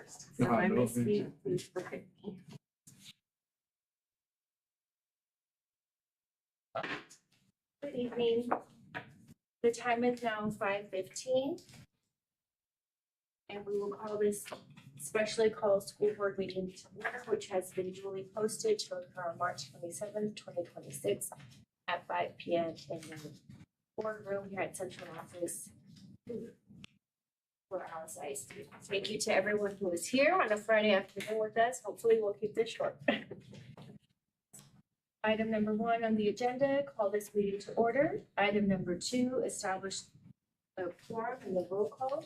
So I misspeak, please forgive me. Good evening. The time is now 5:15. And we will call this specially called school board meeting to order, which has been duly posted to occur on March 27th, 2026 at 5 p.m. in the boardroom here at Central Office for AISD. Thank you to everyone who is here on a Friday afternoon with us. Hopefully we'll keep this short. Item number 1 on the agenda, call this meeting to order. Item number 2, establish a quorum and the roll call.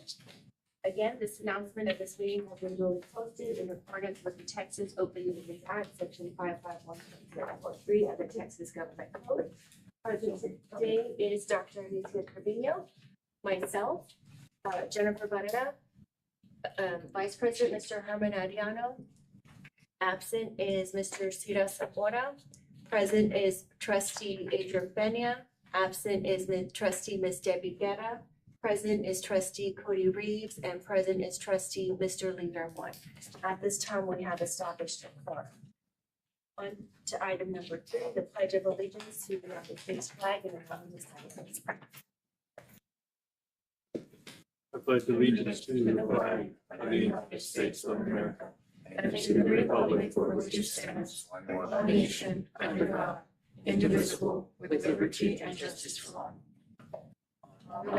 Again, this announcement of this meeting has been duly posted in accordance with the Texas Open Meetings Act, Section 551.043 of the Texas Government Code. Present today is Dr. Alicia Carvino, myself, Jennifer Barrera, Vice President Mr. Herman Ariano. Absent is Mr. Cira Zamora. Present is Trustee Adrian Peña. Absent is Trustee Ms. Debbie Guerra. Present is Trustee Cody Reeves, and present is Trustee Mr. Lee Vermont. At this time, we have established a quorum. On to item number 3, the Pledge of Allegiance to the United States flag and the United States. I pledge allegiance to the flag of the United States of America and to the republic for which it stands, one nation, under God, indivisible, with liberty and justice for all.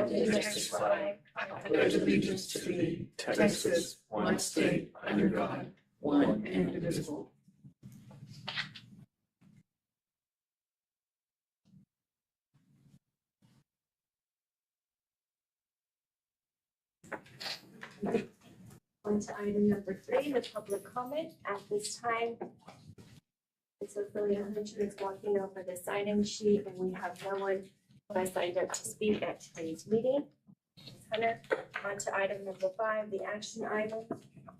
Texas flag, I pledge allegiance to thee, Texas, one state, under God, one and indivisible. On to item number 3, the public comment. At this time, Ms. Ophelia Hunter is walking over the sign-in sheet, and we have no one who has signed up to speak at today's meeting. Ms. Hunter, on to item number 5, the action item.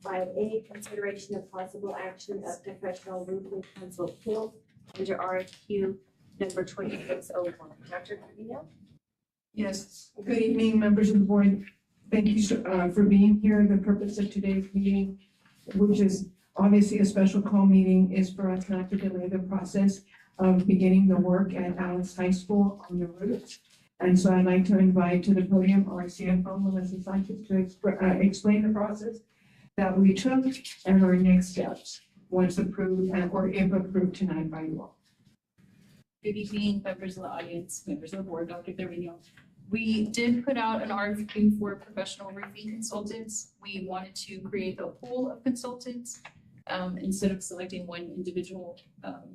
5A, consideration of possible action of professional roofing consult field under RFQ number 2601. Dr. Carvino? Yes, good evening, members of the board. Thank you for being here. The purpose of today's meeting, which is obviously a special call meeting, is for us not to delay the process of beginning the work at Alice High School on the roofs. And so I'd like to invite to the podium our CFO, Melissa Sanchez, to explain the process that we took and our next steps once approved or if approved tonight by you all. Good evening, members of the audience, members of the board, Dr. Carvino. We did put out an RFQ for professional roofing consultants. We wanted to create a pool of consultants instead of selecting one individual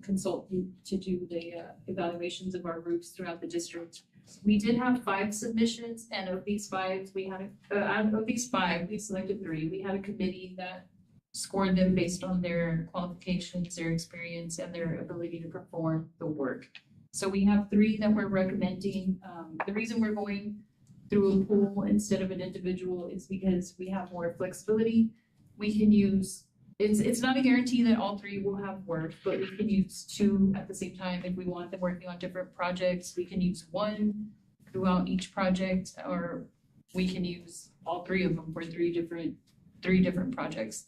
consultant to do the evaluations of our roofs throughout the district. We did have 5 submissions, and of these 5, we had out of these 5, we selected 3. We had a committee that scored them based on their qualifications, their experience, and their ability to perform the work. So we have 3 that we're recommending. The reason we're going through a pool instead of an individual is because we have more flexibility. We can use, it's not a guarantee that all 3 will have work, but we can use 2 at the same time if we want them working on different projects. We can use 1 throughout each project, or we can use all 3 of them for 3 different projects.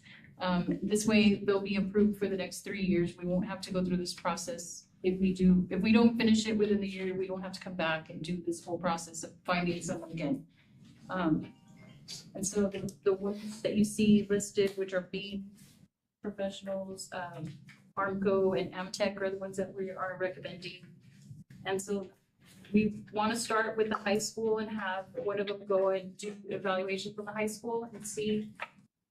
This way they'll be approved for the next 3 years. We won't have to go through this process. If we don't finish it within the year, we don't have to come back and do this whole process of finding someone again. And so the ones that you see listed, which are being professionals, Armco and Amtech are the ones that we are recommending. And so we want to start with the high school and have one of them go and do evaluation from the high school and see.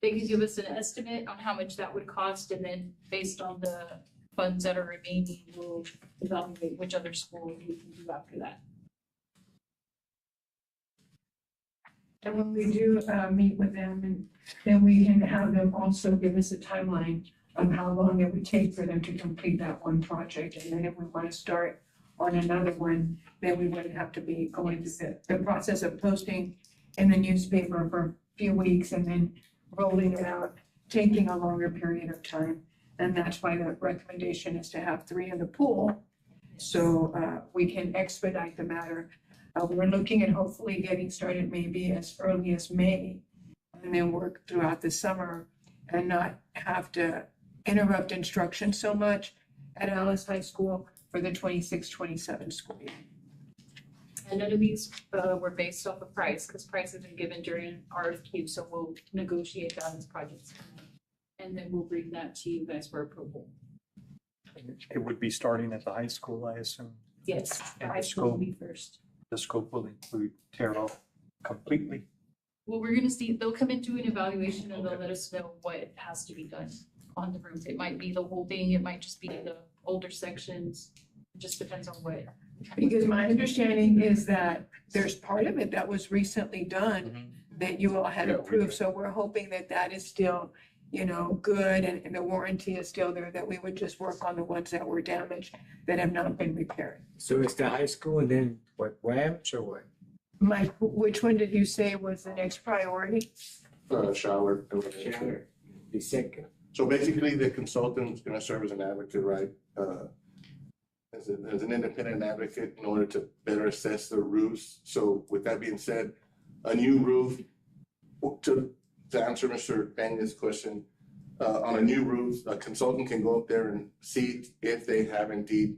They can give us an estimate on how much that would cost, and then based on the funds that are remaining, we'll evaluate which other school we can do after that. And when we do meet with them, and then we can have them also give us a timeline of how long it would take for them to complete that one project. And then if we want to start on another one, then we wouldn't have to be going through the process of posting in the newspaper for a few weeks and then rolling it out, taking a longer period of time. And that's why the recommendation is to have 3 in the pool, so we can expedite the matter. We're looking at hopefully getting started maybe as early as May, and then work throughout the summer and not have to interrupt instruction so much at Alice High School for the 26-27 school year. And none of these were based off of price, because price has been given during RFQ, so we'll negotiate that as projects come in. And then we'll bring that to you guys for approval. It would be starting at the high school, I assume. Yes, the And high the school will scope. be first. The scope will include tear off completely. Well, we're gonna see, they'll come and do an evaluation and they'll let us know what has to be done on the roof. It might be the whole thing, it might just be the older sections. It just depends on what. Because my understanding is that there's part of it that was recently done that you all had Yeah, we approved, so we're hoping that that is still, you know, good and the warranty is still there, that we would just work on the ones that were damaged that have not been repaired. So it's the high school and then what, WAMs or what? Mike, which one did you say was the next priority? Shower. Shower, the second. So basically, the consultant's gonna serve as an advocate, right? As an independent advocate in order to better assess the roofs. So with that being said, a new roof, to answer Mr. Peña's question, on a new roof, a consultant can go up there and see if they have indeed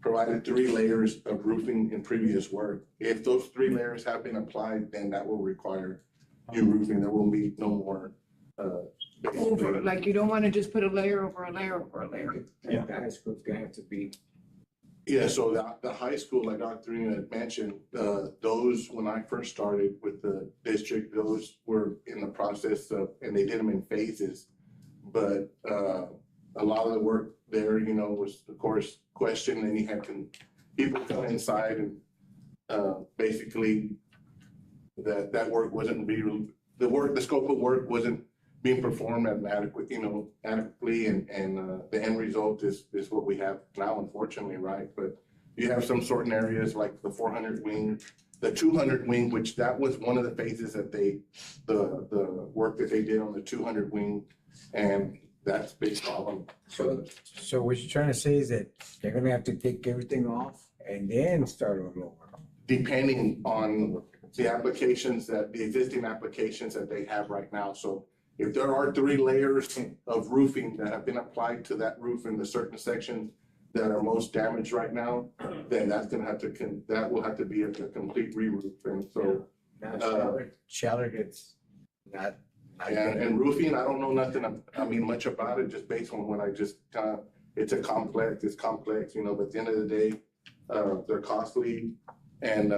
provided 3 layers of roofing in previous work. If those 3 layers have been applied, then that will require new roofing. There will be no more, Over, like you don't want to just put a layer over a layer over a layer. Yeah. The high school's gonna have to be, Yeah, so the high school, like Dr. Rena had mentioned, those, when I first started with the district, those were in the process of, and they did them in phases. But a lot of the work there, you know, was of course questioned, and you had people come inside and basically that work wasn't being, the scope of work wasn't being performed adequately, and the end result is what we have now, unfortunately, right? But you have some certain areas like the 400 wing, the 200 wing, which that was one of the phases that the work that they did on the 200 wing, and that's big problem. so what you're trying to say is that they're gonna have to take everything off and then start all over. Depending on the applications the existing applications that they have right now. So if there are 3 layers of roofing that have been applied to that roof in the certain sections that are most damaged right now, then that will have to be a complete re-roof. And so, Now, Charlotte gets not. and roofing, I don't know much about it, just based on what I just it's complex, you know, but at the end of the day, they're costly, and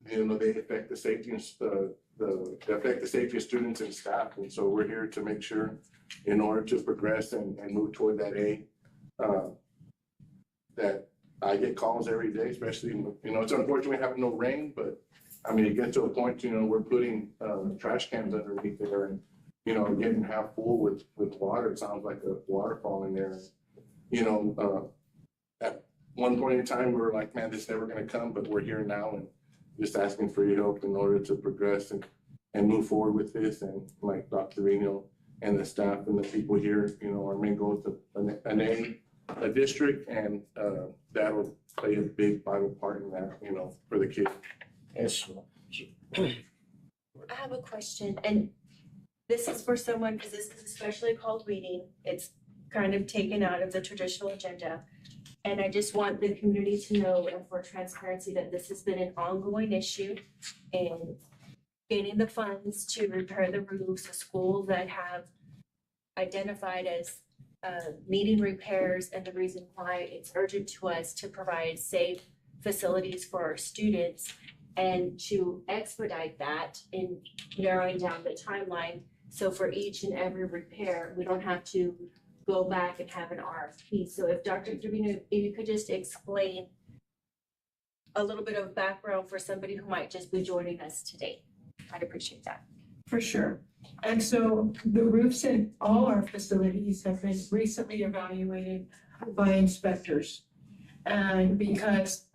you know, they affect the safety they affect the safety of students and staff. And so we're here to make sure, in order to progress and move toward that that I get calls every day, especially, you know, it's unfortunate we have no rain, but I mean, it gets to a point, you know, we're putting trash cans underneath there and, you know, getting half full with water. It sounds like a waterfall in there. You know, at one point in time, we were like, man, this is never gonna come, but we're here now and just asking for your help in order to progress and move forward with this. And like Dr. Reno and the staff and the people here, you know, our main goal is to a district, and that'll play a big vital part in that, you know, for the kids. Yes. I have a question, and this is for someone, because this is especially called reading. It's kind of taken out of the traditional agenda. And I just want the community to know, and for transparency, that this has been an ongoing issue in getting the funds to repair the roofs of schools that have identified as needing repairs, and the reason why it's urgent to us to provide safe facilities for our students and to expedite that in narrowing down the timeline. So for each and every repair, we don't have to go back and have an RFP. So if Dr. Trevino, if you could just explain a little bit of background for somebody who might just be joining us today, I'd appreciate that. For sure. And so the roofs in all our facilities have been recently evaluated by inspectors. And because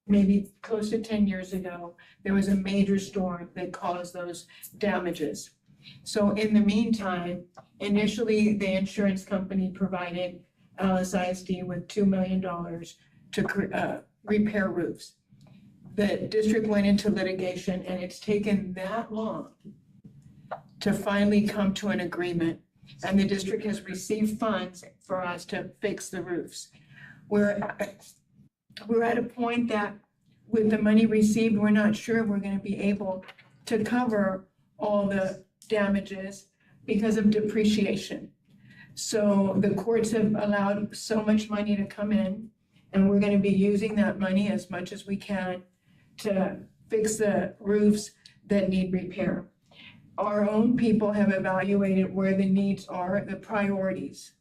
maybe close to 10 years ago, there was a major storm that caused those damages. So in the meantime, initially, the insurance company provided AISD with $2 million to repair roofs. The district went into litigation, and it's taken that long to finally come to an agreement. And the district has received funds for us to fix the roofs. We're at a point that with the money received, we're not sure we're gonna be able to cover all the damages because of depreciation. So the courts have allowed so much money to come in, and we're gonna be using that money as much as we can to fix the roofs that need repair. Our own people have evaluated where the needs are, the priorities.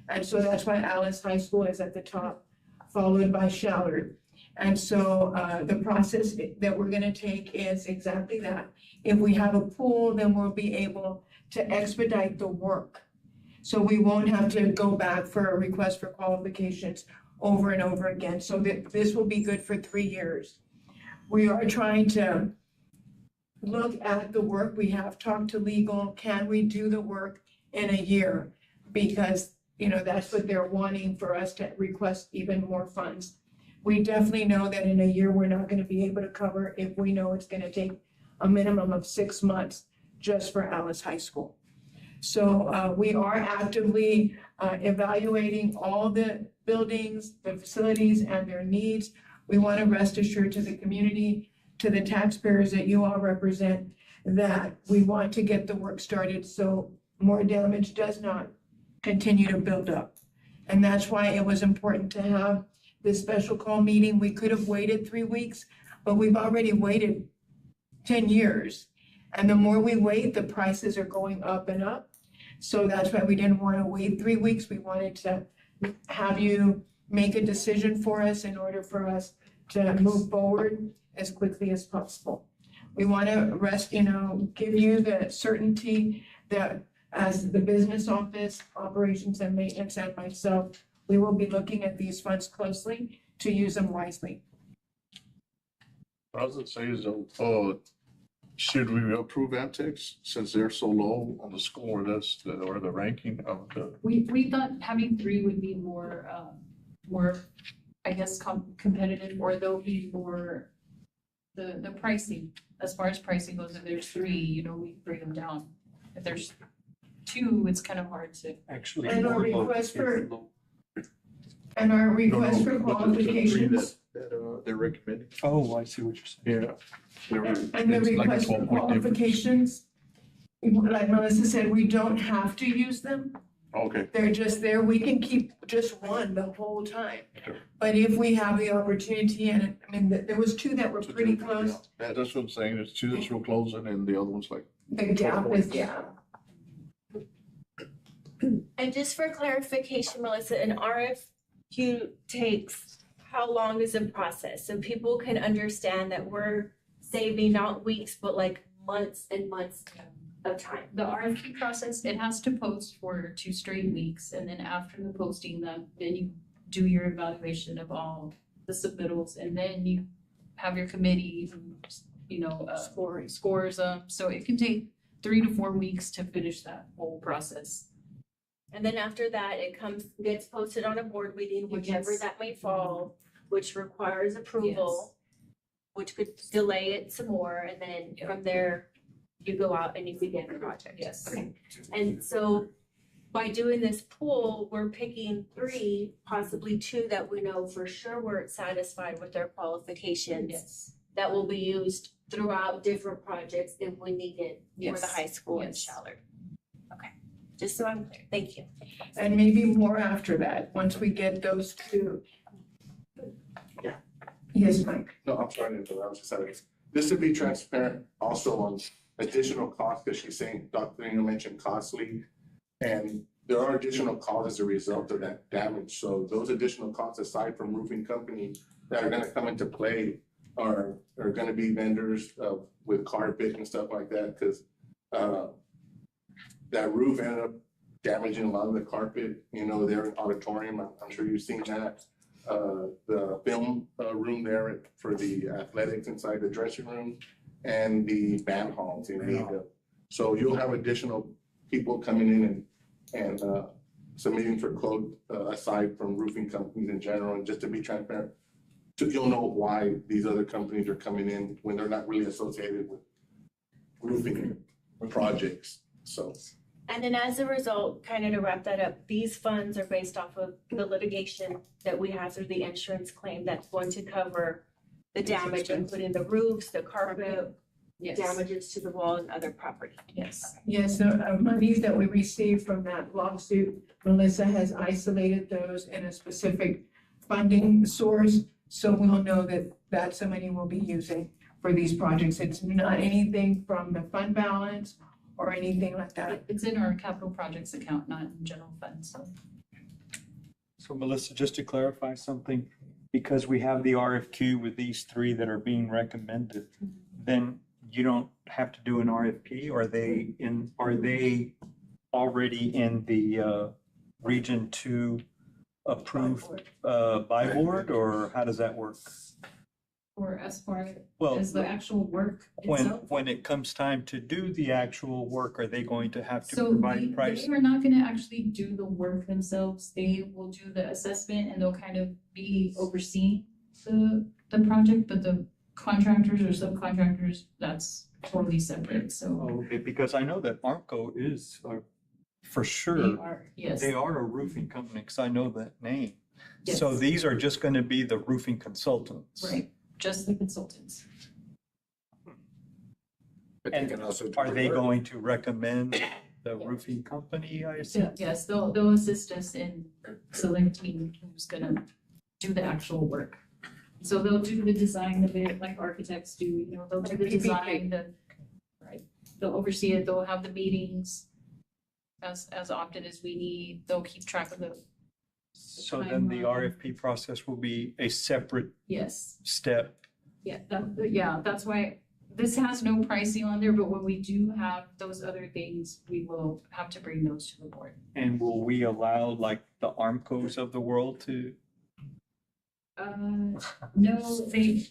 And so that's why Alice High School is at the top, followed by Shallard. And so the process that we're gonna take is exactly that. If we have a pool, then we'll be able to expedite the work. So we won't have to go back for a request for qualifications over and over again. So that this will be good for 3 years. We are trying to look at the work. We have talked to legal. Can we do the work in a year? Because, you know, that's what they're wanting for us to request even more funds. We definitely know that in a year, we're not gonna be able to cover if we know it's gonna take a minimum of 6 months just for Alice High School. So we are actively evaluating all the buildings, the facilities and their needs. We want to rest assured to the community, to the taxpayers that you all represent, that we want to get the work started so more damage does not continue to build up. And that's why it was important to have this special call meeting. We could have waited 3 weeks, but we've already waited 10 years. And the more we wait, the prices are going up and up. So that's why we didn't want to wait 3 weeks. We wanted to have you make a decision for us in order for us to move forward as quickly as possible. We want to give you the certainty that as the business office, operations and maintenance and myself, we will be looking at these funds closely to use them wisely. I was gonna say is, should we approve Amtex since they're so low on the score, or the ranking of the? We thought having 3 would be more, I guess, competitive, or there'll be more, the pricing, as far as pricing goes, if there's 3, you know, we bring them down. If there's 2, it's kind of hard to. Actually. And our more request low- for- And our request for No, but the 3 qualifications, that they're recommending. Oh, I see what you're saying. Yeah. They're- and the it's like a request for 12-point difference. qualifications, like Melissa said, we don't have to use them. Okay, They're just there. We can keep just one the whole time. Sure. But if we have the opportunity, and I mean, there was 2 that were So pretty they're- close. yeah, that's what I'm saying, there's 2 that's real close and then the other one's like. The gap is, yeah. And just for clarification, Melissa, an RFQ takes, how long is the process? So people can understand that we're saving not weeks, but like months and months of time. The RFQ process, it has to post for 2 straight weeks, and then after the posting, then you do your evaluation of all the submittals, and then you have your committee, you know, scores them. So it can take 3 to 4 weeks to finish that whole process. And then after that, gets posted on a board meeting, whichever Yes. that may fall, which requires approval, which could delay it some more, and then from there, you go out and you begin the project. Yes. Okay. And so by doing this pool, we're picking 3, possibly 2 that we know for sure we're satisfied with their qualifications. Yes. That will be used throughout different projects if we need it for the Yes. high school in Yes. Shallard. Okay, just so I'm clear, thank you. And maybe more after that, once we get those 2. Yeah. Yes, Mike. No, I'm sorry to interrupt, I was just saying, this to be transparent also on additional costs, because she's saying, Dr. Ingram mentioned costly. And there are additional costs as a result of that damage, so those additional costs aside from roofing company that are gonna come into play are gonna be vendors with carpet and stuff like that, because that roof ended up damaging a lot of the carpet, you know, there in auditorium, I'm sure you've seen that. The film room there for the athletics inside the dressing room and the band halls in Meadville. So you'll have additional people coming in and submitting for quote aside from roofing companies in general, and just to be transparent. So you'll know why these other companies are coming in when they're not really associated with roofing projects. So, And then as a result, kind of to wrap that up, these funds are based off of the litigation that we have through the insurance claim that's going to cover the damage, including the roofs, the carpet, Yes, damages to the wall and other property. yes. Yes, the monies that we received from that lawsuit, Melissa has isolated those in a specific funding source. So we'll know that that's the money we'll be using for these projects. It's not anything from the fund balance or anything like that. It's in our capital projects account, not in general fund, so. So Melissa, just to clarify something, because we have the RFQ with these three that are being recommended, then you don't have to do an RFP? Are they already in the Region 2 approved by board, or how does that work? Or as far Well, as the actual work itself. when it comes time to do the actual work, are they going to have to So provide price? they are not gonna actually do the work themselves. They will do the assessment and they'll kind of be overseeing the project, but the contractors or subcontractors, that's totally separate, so. Okay, because I know that Armco is, for They sure, are, yes, they are a roofing company, because I know that name. Yes. So these are just going to be the roofing consultants. right, just the consultants. But they can also. do Are the they work. going to recommend the roofing company, I assume? So, yes, they'll assist us in selecting who's gonna do the actual work. So they'll do the design of it like architects do, you know, they'll do the Like PPP. design, right. They'll oversee it, they'll have the meetings as often as we need, they'll keep track of the, So then the Timeline. RFP process will be a separate yes. step. Yeah, that's why this has no pricing on there, but when we do have those other things, we will have to bring those to the board. And will we allow like the Armcos of the world to? No,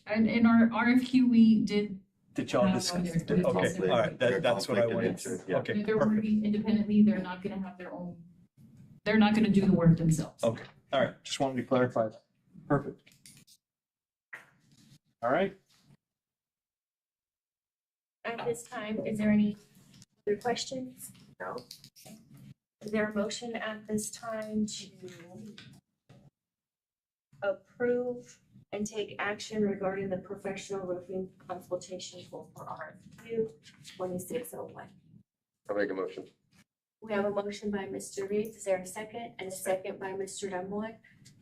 and in our RFQ, we did, Did y'all Have discuss? on there. Okay, all right, that's what I wanted to, Yeah. okay, they're perfect. working independently, they're not gonna have their own, they're not gonna do the work themselves. Okay, all right, just wanted to clarify that. Perfect. All right, At this time, is there any other questions? No. Is there a motion at this time to approve and take action regarding the professional roofing consultation for RFQ 2601? I'll make a motion. We have a motion by Mr. Reeves. Is there a second? And a second by Mr. Damoy.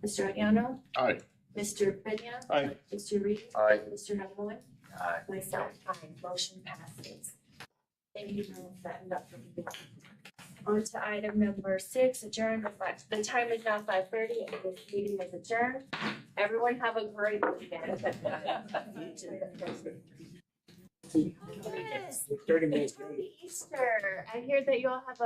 Mr. Ariano? Aye. Mr. Peña? Aye. Mr. Reeves? Aye. Mr. Damoy? Aye. Myself, aye. Motion passes. Thank you for setting up. On to item number 6, adjourn. The time is now 5:30 and this meeting is adjourned. Everyone have a great weekend. Yes. 30 minutes. Happy Easter. I hear that you all have a